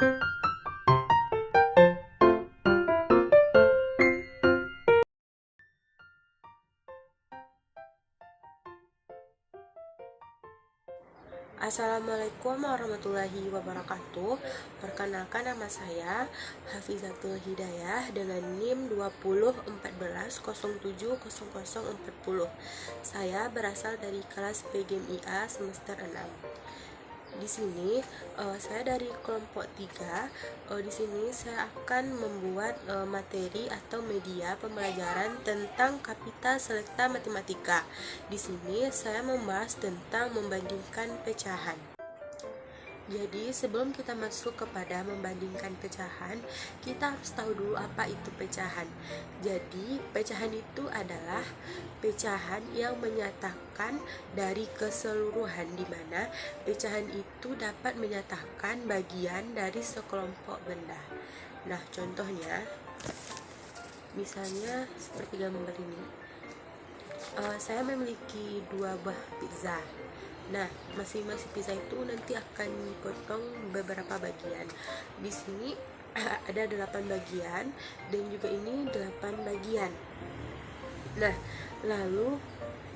Assalamualaikum warahmatullahi wabarakatuh. Perkenalkan, nama saya Hafizatul Hidayah dengan NIM 2014070040. Saya berasal dari kelas PGMIA semester 6. Di sini saya dari kelompok 3. Di sini saya akan membuat materi atau media pembelajaran tentang Kapita Selecta Matematika. Di sini saya membahas tentang membandingkan pecahan. Jadi sebelum kita masuk kepada membandingkan pecahan, kita harus tahu dulu apa itu pecahan. Jadi pecahan itu adalah pecahan yang menyatakan dari keseluruhan, di mana pecahan itu dapat menyatakan bagian dari sekelompok benda. Nah, contohnya misalnya seperti gambar ini. Saya memiliki 2 buah pizza. Nah, masing-masing pizza itu nanti akan dipotong beberapa bagian. Di sini ada 8 bagian dan juga ini 8 bagian. Nah, lalu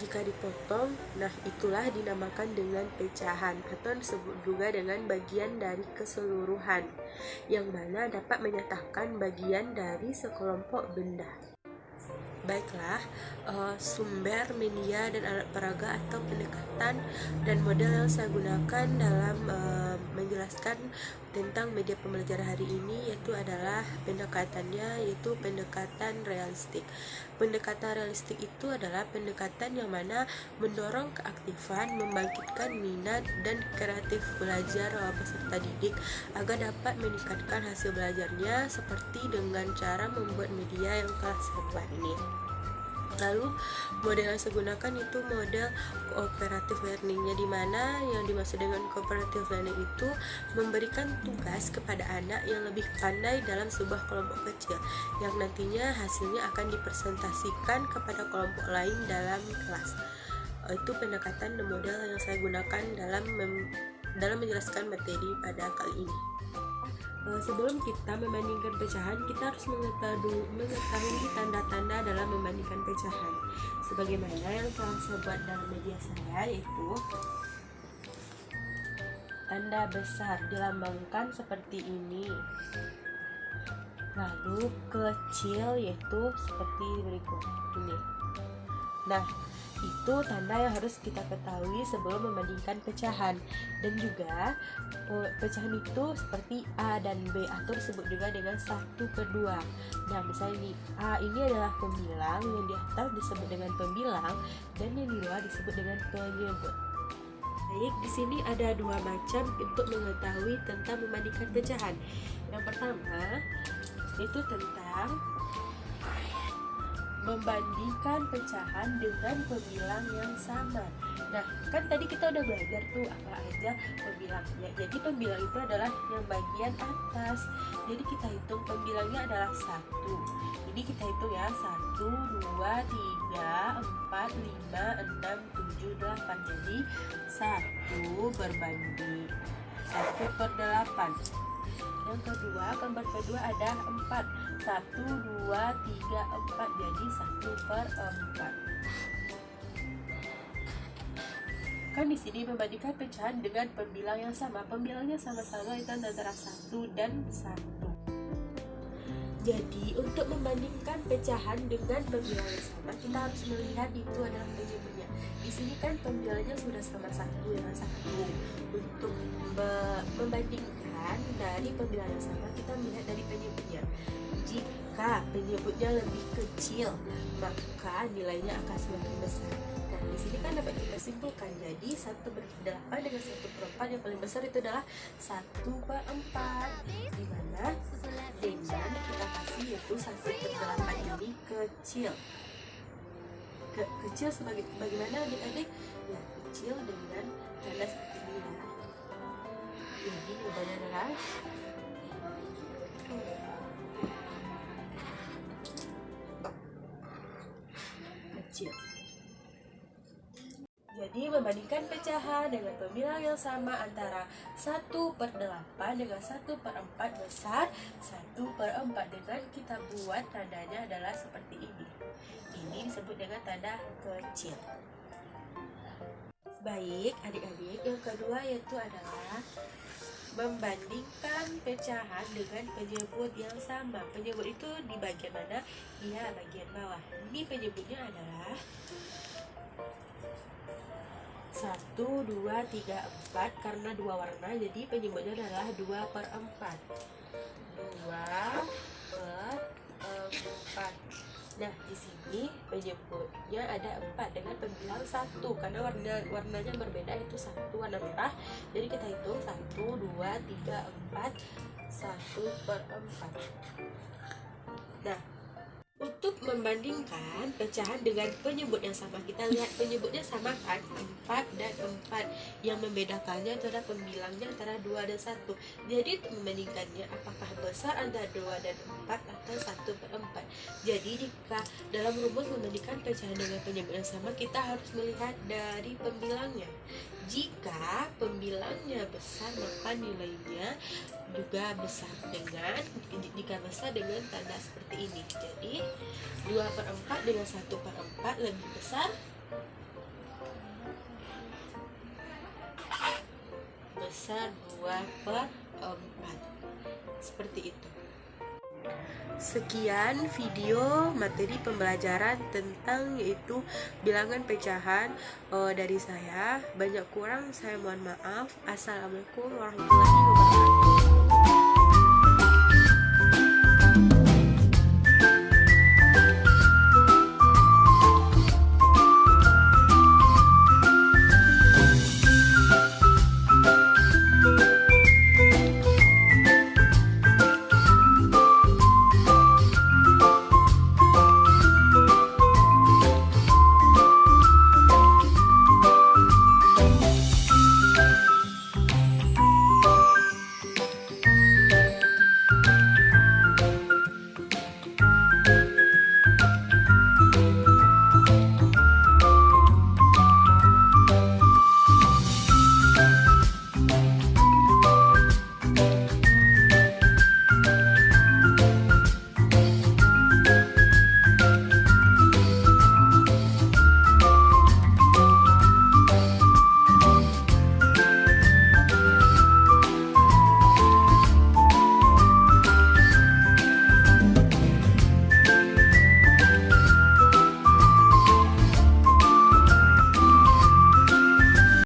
jika dipotong, nah itulah dinamakan dengan pecahan atau disebut juga dengan bagian dari keseluruhan, yang mana dapat menyatakan bagian dari sekelompok benda. Baiklah, sumber, media, dan alat peraga atau pendekatan dan model yang saya gunakan dalam menjelaskan tentang media pembelajaran hari ini yaitu adalah pendekatannya, yaitu pendekatan realistik. Pendekatan realistik itu adalah pendekatan yang mana mendorong keaktifan, membangkitkan minat dan kreatif belajar peserta didik agar dapat meningkatkan hasil belajarnya seperti dengan cara membuat media yang telah saya buat ini. Lalu model yang saya gunakan itu model cooperative learning-nya, di mana yang dimaksud dengan cooperative learning itu memberikan tugas kepada anak yang lebih pandai dalam sebuah kelompok kecil yang nantinya hasilnya akan dipresentasikan kepada kelompok lain dalam kelas. Itu pendekatan dan model yang saya gunakan dalam menjelaskan materi pada kali ini. Sebelum kita membandingkan pecahan, kita harus mengetahui tanda-tanda dalam membandingkan pecahan. Sebagaimana yang telah saya buat dalam media saya, yaitu tanda besar dilambangkan seperti ini. Lalu kecil yaitu seperti berikut ini. Nah, itu tanda yang harus kita ketahui sebelum membandingkan pecahan. Dan juga pecahan itu seperti A dan B atau disebut juga dengan 1 per 2. Nah, misalnya ini A ini adalah pembilang, yang di atas disebut dengan pembilang dan yang di luar disebut dengan penyebut. Baik, di sini ada 2 macam untuk mengetahui tentang membandingkan pecahan. Yang pertama itu tentang membandingkan pecahan dengan pembilang yang sama. Nah, kan tadi kita udah belajar tuh apa aja pembilangnya. Jadi pembilang itu adalah yang bagian atas. Jadi kita hitung pembilangnya adalah 1. Jadi kita hitung ya, 1, 2, 3, 4, 5, 6, 7, 8. Jadi 1 berbanding 1 per 8. Yang kedua, gambar kedua ada 4. 1, 2, 3, 4. Jadi 1 per 4. Kan di sini membandingkan pecahan dengan pembilang yang sama. Pembilangnya sama-sama itu antara 1 dan 1. Jadi untuk membandingkan pecahan dengan pembilang yang sama, kita harus melihat itu adalah penyebutnya. Di sini kan pembilangnya sudah sama 1 dengan 1. Untuk membandingkan dari pembilang yang sama, kita melihat dari penyebutnya. Jika penyebutnya lebih kecil, maka nilainya akan semakin besar. Nah, di sini kan dapat kita simpulkan. Jadi 1 per 8 dengan 1 per 4 yang paling besar itu adalah 1 per 4. Di mana dengan kita kasih yaitu 1 per 8 ini kecil. Kecil bagaimana adik-adik? Ya, kecil dengan tanda seperti ini ya. Jadi jawabannya adalah kecil. Jadi membandingkan pecahan dengan pembilang yang sama antara 1/8 dengan 1/4 besar 1/4, dengan kita buat tandanya adalah seperti ini. Ini disebut dengan tanda kecil. Baik adik-adik, yang kedua yaitu adalah membandingkan pecahan dengan penyebut yang sama. Penyebut itu di bagian mana? Iya, bagian bawah. Ini penyebutnya adalah 1, 2, 3, 4. Karena dua warna, jadi penyebutnya adalah 2/4. 2/4. Nah, di sini penyebutnya ada 4 dengan pembilang 1 karena warnanya berbeda, itu 1 warna merah. Jadi kita hitung 1, 2, 3, 4, 1/4. Nah, untuk membandingkan pecahan dengan penyebut yang sama, kita lihat penyebutnya sama kan, 4 dan 4. Yang membedakannya adalah pembilangnya antara 2 dan 1. Jadi untuk membandingkannya, apakah besar antara 2 dan 4 atau 1/4. Jadi jika dalam rumus membandingkan pecahan dengan penyebut yang sama, kita harus melihat dari pembilangnya. Jika pembilangnya besar, maka nilainya juga besar jika besar dengan tanda seperti ini. Jadi 2/4 dengan 1/4 lebih besar, 2/4. Seperti itu. Sekian video materi pembelajaran tentang yaitu bilangan pecahan dari saya. Banyak kurang saya mohon maaf. Assalamualaikum warahmatullahi wabarakatuh.